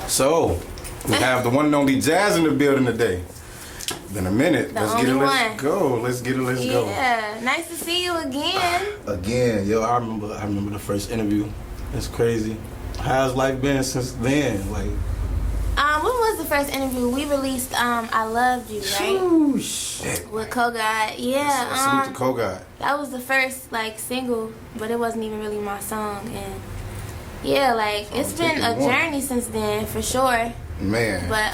So, we have the one and only Jaas in the building today. Been a minute. Let's get it. Let's go. Let's get it. Let's go. Yeah, nice to see you again. Again, yo, I remember the first interview. It's crazy. How's life been since then? Like, when was the first interview? We released I Loved You, right? Oh shit. With Kogod. Yeah. Salute to Kogod. That was the first single, but it wasn't even really my song, and yeah, it's been a journey since then for sure. Man. But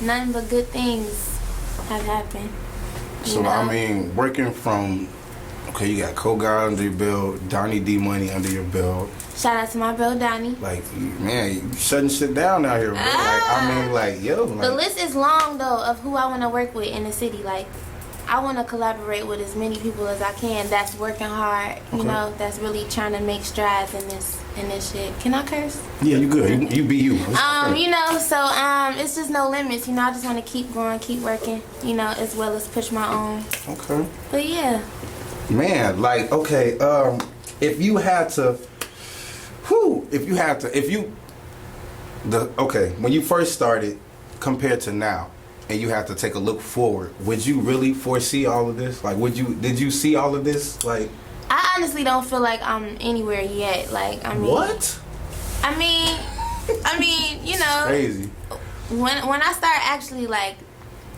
nothing but good things have happened. So know? I mean, working from you got Kogod under your belt, Donnie D Money under your belt. Shout out to my bro Donnie. Man, you shutting shit down out here, bro. The list is long though of who I want to work with in the city. I want to collaborate with as many people as I can that's working hard, you know, that's really trying to make strides in this shit. Can I curse? Yeah, you good. You be you. You know, so it's just no limits, you know. I just want to keep going, keep working, you know, as well as push my own. Okay. But yeah. Man, if you had to when you first started compared to now, and you have to take a look forward, would you really foresee all of this? Did you see all of this? I honestly don't feel like I'm anywhere yet. What? I mean, you know, crazy. When I start actually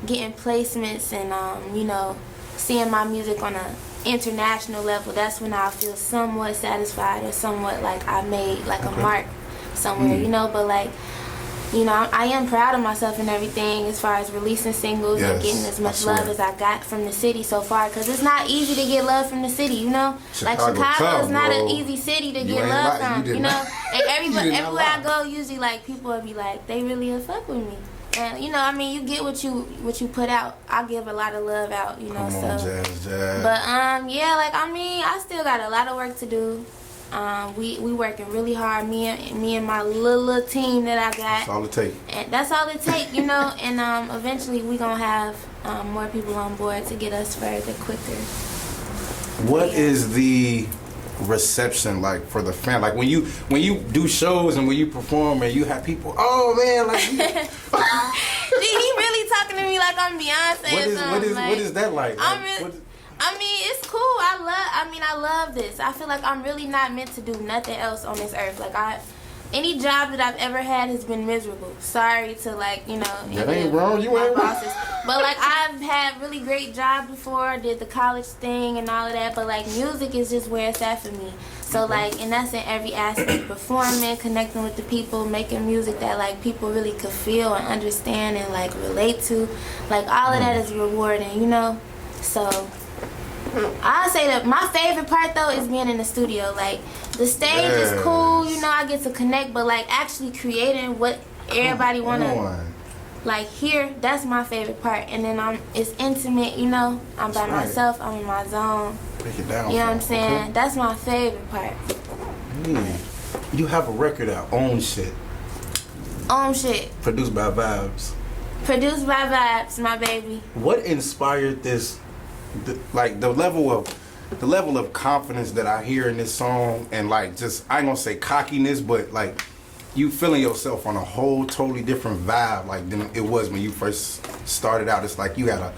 getting placements and you know, seeing my music on a international level, that's when I feel somewhat satisfied or somewhat I made a mark somewhere, you know. But you know, I am proud of myself and everything as far as releasing singles and getting as much love as I got from the city so far, because it's not easy to get love from the city, you know. Chicago is not an easy city to get love from, you know. And everywhere I go, usually people will be they really a fuck with me. And you know, I mean, you get what you put out. I give a lot of love out, you know. Jaas. But yeah, I mean, I still got a lot of work to do. We working really hard. Me and my little team that I got. That's all it take. And that's all it take, you know. And eventually we gonna have more people on board to get us further quicker. What is the reception for the fan? When you do shows and when you perform and you have people, oh man, he really talking to me like I'm Beyonce. What is that like? I mean, it's cool. I love this. I feel like I'm really not meant to do nothing else on this earth. Any job that I've ever had has been miserable. Sorry to you know. That ain't wrong. You ain't wrong. But I've had really great jobs before. Did the college thing and all of that. But music is just where it's at for me. So and that's in every aspect: performing, connecting with the people, making music that people really could feel and understand and relate to. All of that is rewarding, you know. So I say that my favorite part though is being in the studio. The stage is cool, you know, I get to connect, but actually creating what everybody wanna hear, that's my favorite part. And then it's intimate, you know. I'm by myself, I'm in my zone. Break it down. You know what I'm saying? Okay. That's my favorite part. You have a record out, Own Shit. Own Shit. Produced by Vibes. Produced by Vibes, my baby. What inspired this? The level of confidence that I hear in this song, and just, I ain't gonna say cockiness, but you feeling yourself on a whole totally different vibe than it was when you first started out. It's you had a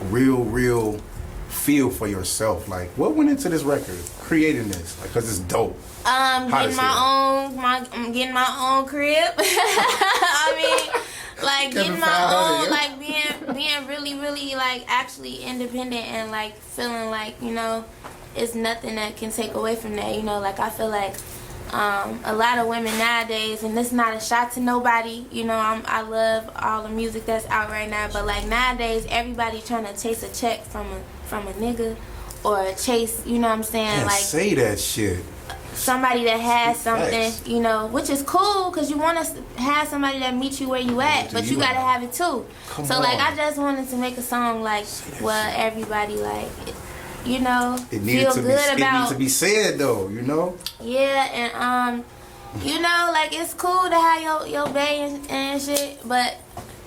real feel for yourself. What went into this record, creating this? Because it's dope. Getting my own crib. I mean, getting my own, being really actually independent and feeling you know, it's nothing that can take away from that, you know. I feel a lot of women nowadays, and this is not a shot to nobody, you know, I love all the music that's out right now, but nowadays everybody trying to chase a check from a nigga, or chase, you know what I'm saying, say that shit. Somebody that has something, you know, which is cool, because you want to have somebody that meets you where you at, but you got to have it too. So I just wanted to make a song where everybody you know, feel good about. It needs to be said though, you know. Yeah, and you know, it's cool to have your bae and shit, but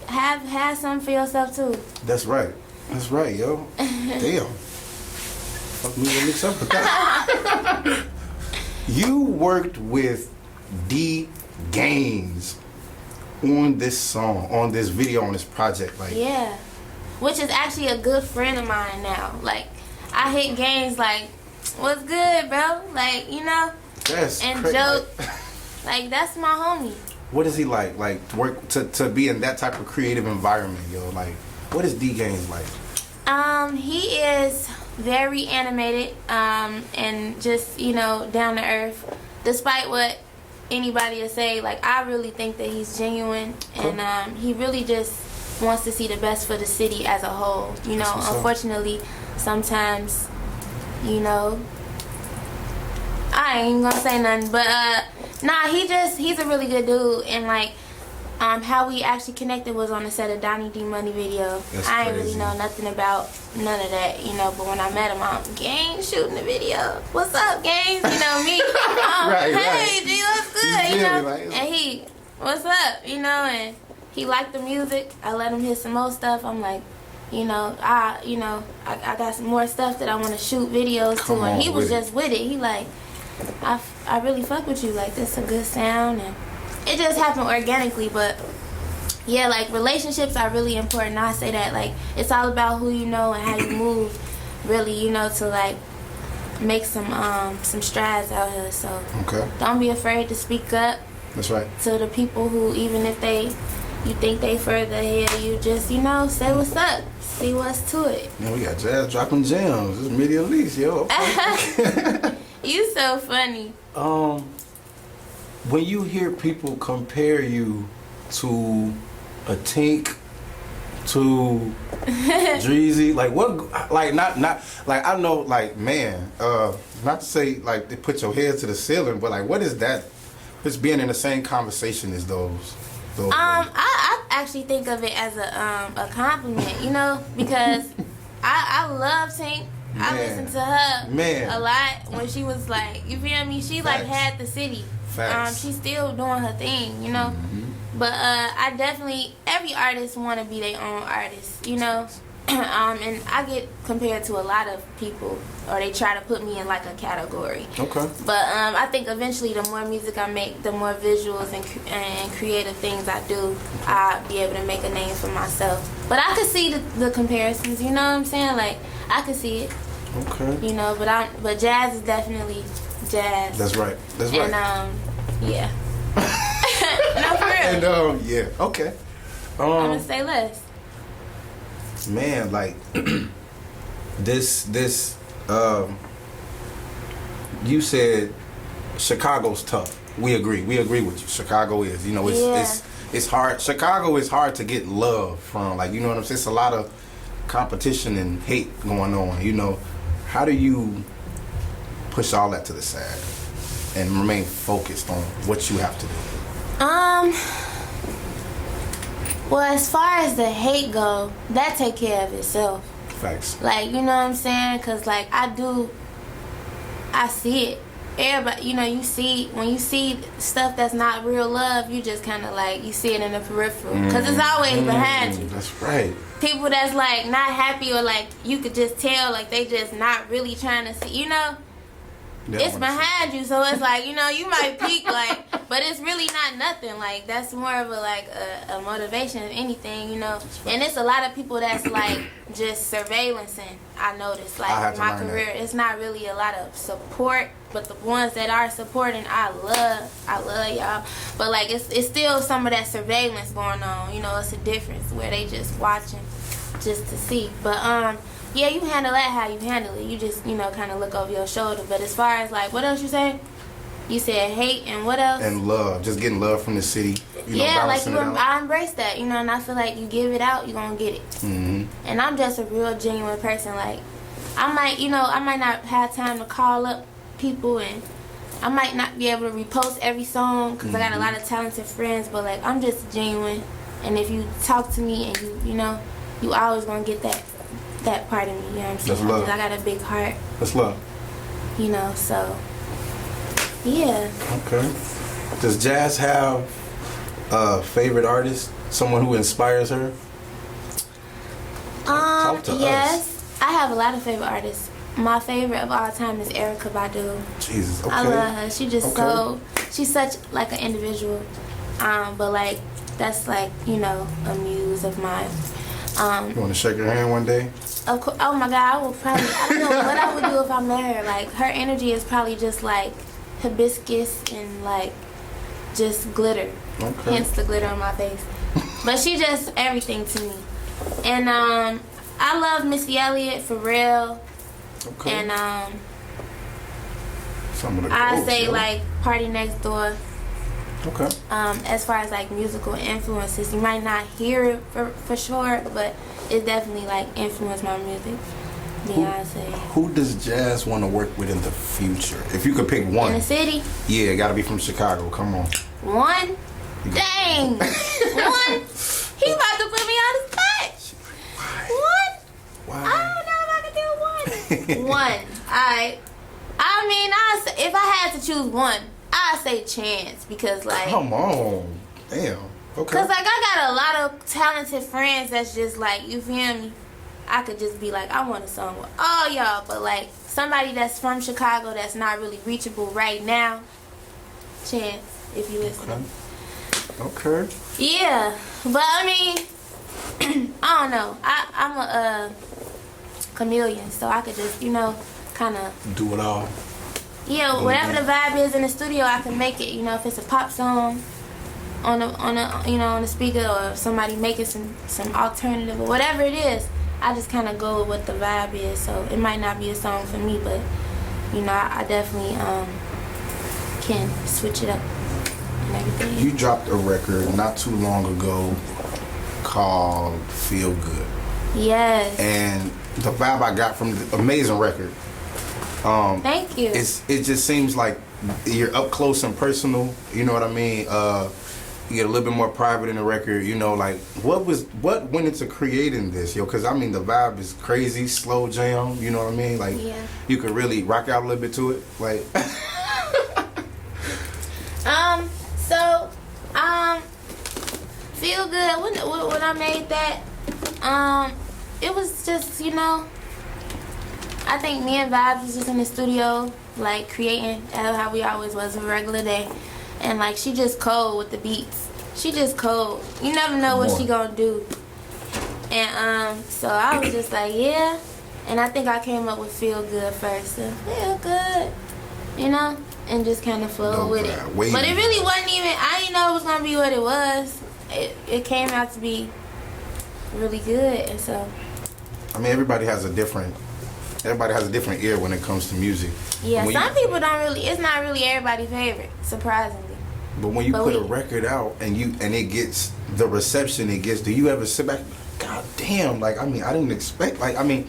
have something for yourself too. That's right, yo. Damn. Fuck me with mix up with that. You worked with D Gaines on this song, on this video, on this project. Like, yeah, which is actually a good friend of mine now. Like, I hit games like, what's good, bro? Like, you know, that's and crazy. joke. Like, that's my homie. What is he like? Like, to work to be in that type of creative environment, yo. Like, what is D Gaines like? He is very animated, and just, you know, down to earth. Despite what anybody will say, like, I really think that he's genuine, and he really just wants to see the best for the city as a whole. You know, unfortunately, sometimes, you know, I ain't gonna say nothing, but nah, he's a really good dude, and like, how we actually connected was on the set of Donnie D Money video. That's I ain't crazy. really know nothing about none of that, you know, but when I met him, I'm Gaines shooting the video. What's up, Gaines? You know me. Hey, G, what's good? You know, and he, what's up? You know, and he liked the music. I let him hear some more stuff. I'm like, you know, I got some more stuff that I want to shoot videos to, and he was just with it. He like, I really fuck with you. Like, this a good sound, and it just happened organically. But yeah, like, relationships are really important. I say that, like, it's all about who you know and how you move, really, you know, to like make some strides out here. So don't be afraid to speak up. That's right. To the people who, even if you think they further ahead, you just, you know, say what's up, see what's to it. Man, we got Jaas dropping gems. This is Media Leaks, yo. You so funny. When you hear people compare you to a Tink, to Dreezy, like, what, like, not like, I know, like, man, not to say like they put your head to the ceiling, but like, what is that? It's being in the same conversation as those. I actually think of it as a compliment, you know, because I love Tink. I listened to her a lot when she was like, you feel me? She like had the city. She's still doing her thing, you know. But I definitely, every artist want to be their own artist, you know. And I get compared to a lot of people, or they try to put me in like a category. Okay. But I think eventually the more music I make, the more visuals and creative things I do, I'll be able to make a name for myself. But I could see the comparisons, you know what I'm saying? Like, I could see it. Okay. You know, but Jaas is definitely Jaas. That's right. That's right. And yeah. No, for real. And yeah. Okay. I'm gonna say less. Man, like this you said Chicago's tough. We agree with you. Chicago is, you know, it's hard. Chicago is hard to get love from, like, you know what I'm saying? It's a lot of competition and hate going on, you know. How do you push all that to the side and remain focused on what you have to do? Well, as far as the hate go, that take care of itself. Facts. Like, you know what I'm saying? Because, like, I see it. Everybody, you know, when you see stuff that's not real love, you just kind of like, you see it in the peripheral. Because it's always behind you. That's right. People that's, like, not happy, or, like, you could just tell, like, they just not really trying to see, you know? It's behind you, so it's like, you know, you might peak, like, but it's really not nothing. Like, that's more of a motivation than anything, you know. And it's a lot of people that's like just surveillancing. I noticed, like, my career, it's not really a lot of support, but the ones that are supporting, I love y'all. But like, it's still some of that surveillance going on. You know, it's a difference where they just watching just to see. But yeah, you handle that how you handle it. You just, you know, kind of look over your shoulder. But as far as, like, what else you say? You said hate and what else? And love. Just getting love from the city. You know, like, I embrace that, you know, and I feel like you give it out, you're going to get it. Mm-hmm. And I'm just a real genuine person. Like, I might not have time to call up people, and I might not be able to repost every song because I got a lot of talented friends, but, like, I'm just genuine. And if you talk to me and you know, you always going to get that part of me, you know what I'm saying? That's love. I got a big heart. That's love. You know, so, yeah. Okay. Does Jaas have a favorite artist? Someone who inspires her? Talk to yes. I have a lot of favorite artists. My favorite of all time is Erykah Badu. Jesus, okay. I love her. She just she's such, like, an individual. But, like, that's like, you know, a muse of mine. You want to shake her hand one day? Of course. Oh my God, I would probably. I don't know what I would do if I met her. Like, her energy is probably just like hibiscus and like just glitter. Okay. Hence the glitter on my face. But she just everything to me. And I love Missy Elliott, for real. Okay. And Some of the I goats, say yo. like Party Next Door. Okay. As far as like musical influences, you might not hear it for sure, but it definitely like influenced my music. Beyonce. Who does Jaas want to work with in the future? If you could pick In one. the city, Yeah, it got to be from Chicago. Come on. one. Dang. One. He about to put me on the spot. One. Why? I don't know if I can do one. One. Alright. I mean, if I had to choose one, I'd say Chance, because like, Come on. Damn. Okay. cause like I got a lot of talented friends that's just like, you feel me? I could just be like, I want a song with all y'all, but like somebody that's from Chicago that's not really reachable right now, Chance, if you listen. Okay. Yeah, but I mean, I don't know. I'm a chameleon, so I could just, you know, kind of. Do it all. Yeah, whatever the vibe is in the studio, I can make it. You know, if it's a pop song on the speaker, or if somebody making some alternative or whatever it is, I just kind of go with what the vibe is. So it might not be a song for me, but you know, I definitely can switch it up and everything. You dropped a record not too long ago called Feel Good. Yes. And the vibe I got from the amazing record. Thank you. It just seems like you're up close and personal. You know what I mean? You get a little bit more private in the record. You know, like what went into creating this, yo? Because I mean, the vibe is crazy, slow jam. You know what I mean? Like you could really rock out a little bit to it. Like Feel Good. When I made that, it was just, you know, I think me and Vibes was just in the studio, like creating how we always was a regular day, and like she just cold with the beats. She just cold. You never know what she gonna do. And so I was just like, yeah. And I think I came up with Feel Good first. So Feel Good, you know, and just kind of flowed with it. But it really wasn't even. I didn't know it was gonna be what it was. It came out to be really good, and so. I mean, everybody has a different ear when it comes to music. Yeah, some people don't really. It's not really everybody's favorite, surprisingly. But when you put a record out and it gets the reception it gets, do you ever sit back? God damn! Like, I mean, I didn't expect. Like, I mean,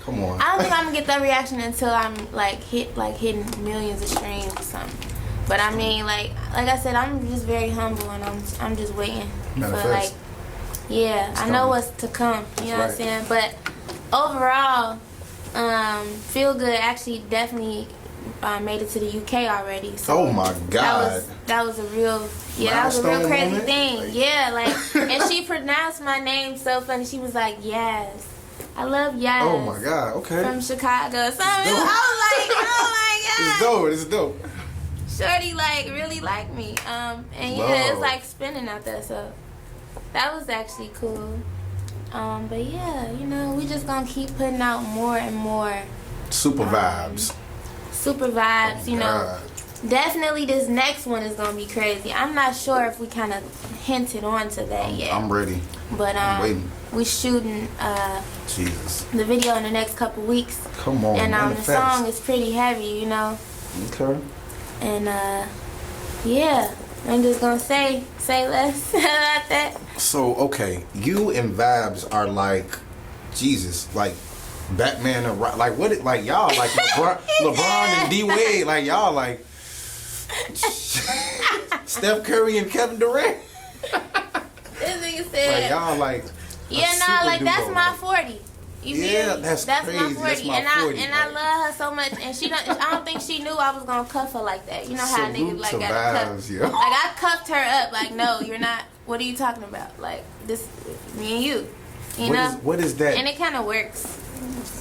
come on. I don't think I'm gonna get that reaction until I'm hitting millions of streams or something. But I mean, like I said, I'm just very humble, and I'm just waiting for like, I know what's to come. You know what I'm saying? But overall, Feel Good actually definitely made it to the UK already. So oh my God! That was a real crazy thing. Like, yeah, like, and she pronounced my name so funny. She was like, Yes. I love Jaas. Oh my God! Okay. From Chicago. So I was like, oh my God. It's dope. Shorty like really liked me. And yeah, it's like spinning out there. So that was actually cool. But yeah, you know, we just gonna keep putting out more and more. Super vibes. Super vibes. Oh, you know, definitely this next one is gonna be crazy. I'm not sure if we kind of hinted on to that yet. I'm ready. But I'm waiting. we shooting Jesus. the video in the next couple weeks. Come on. And the song is pretty heavy, you know. Okay. And yeah, I'm just gonna say less about that. So okay, you and Vibes are like Jesus, like Batman and like what? Like y'all like LeBron and D Wade, like y'all like Steph Curry and Kevin Durant. This nigga said, like y'all like that's my 40. You feel me? That's crazy. My 40. That's my 40. And I love her so much, and I don't think she knew I was gonna cuff her like that. You know how niggas like got cuffed. Yeah. Like I cuffed her up. Like, no, you're not. What are you talking about? Like this, me and you. You know. What is that? And it kind of works.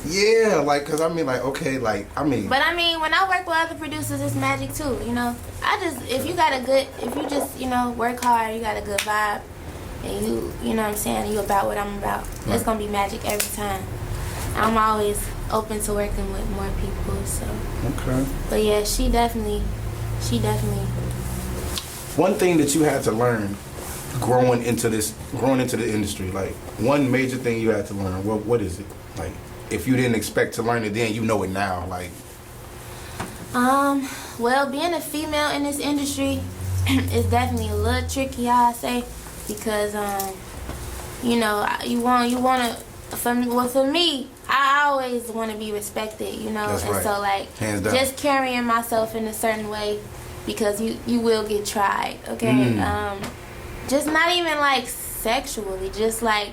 Yeah, like, cause I mean, like, okay, like, I mean. But I mean, when I work with other producers, it's magic too. You know, if you just, you know, work hard, you got a good vibe, and you know what I'm saying, you about what I'm about, Right. it's gonna be magic every time. I'm always open to working with more people, so. Okay. But yeah, she definitely. One thing that you had to learn growing into the industry, like one major thing you had to learn, what is it? Like, if you didn't expect to learn it then, you know it now, like. Well, being a female in this industry is definitely a little tricky, I say, because you know, you want to. For me, I always want to be respected, you know. That's and right. so like Hands down. just carrying myself in a certain way, because you will get tried, okay? Just not even like sexually, just like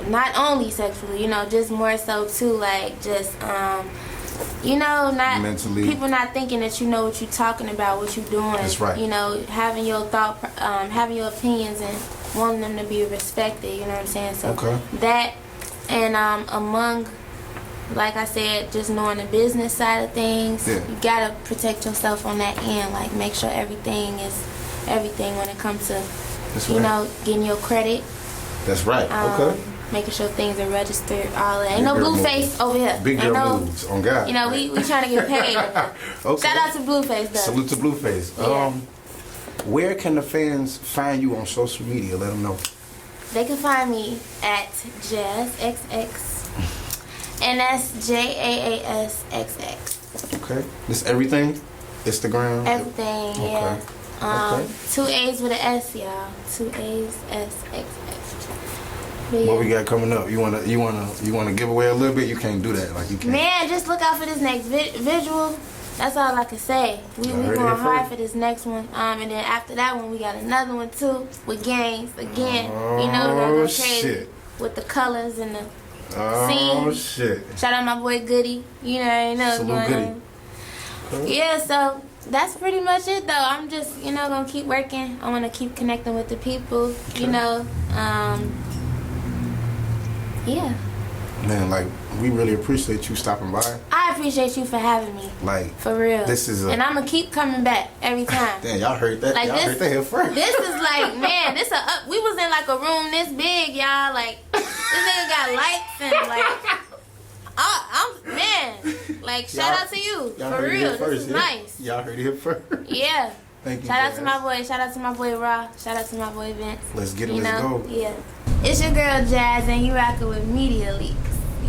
not only sexually, you know, just more so too, like just you know, not mentally. People not thinking that you know what you're talking about, what you're doing. That's right. You know, having your having your opinions and wanting them to be respected. You know what I'm saying? So Okay. that, and among, like I said, just knowing the business side of things, Yeah. you gotta protect yourself on that end. Like make sure everything is everything when it comes to, That's you right. know, getting your credit. That's right. Okay. Making sure things are registered, all that. Ain't Big no girl Blueface over here. Big Ain't girl no, moves on God. you know, we trying to get paid. Okay. Shout out to Blueface though. Salute to Blueface. Yeah. Where can the fans find you on social media? Let them know. They can find me at Jaas XX, and that's JAASXX. Okay. This everything? Instagram? Everything, yeah. Okay. 2 A's with an S, y'all. 2 A's SXX. But What we yeah. got coming up? You wanna give away a little bit? You can't do that. Like you can't. Man, just look out for this next visual. That's all I can say. We heard it going here hard first. for this next one. And then after that one, we got another one too with games again. You know, we're gonna go crazy shit. with the colors and the Oh scenes. shit. Shout out my boy Goody. You know what's Salute going Goody. on. Yeah, so that's pretty much it though. I'm just, you know, gonna keep working. I wanna keep connecting with the people, you know. Yeah. Man, like we really appreciate you stopping by. I appreciate you for having me. Like For real. This is and I'm gonna keep coming back every time. Damn, y'all heard that? Like y'all heard that here first. This is like, man, we was in like a room this big, y'all. Like, this nigga got lights and like, man, like, shout out to you. Y'all For heard it real, here this first, is yeah? nice. Y'all heard it here first. Yeah. Thank you. Shout out to Jaas. my boy. Shout out to my boy Raw. Shout out to my boy Vince. Let's get it. You Let's know? go. Yeah. It's your girl Jaas, and you rocking with Media Leeks.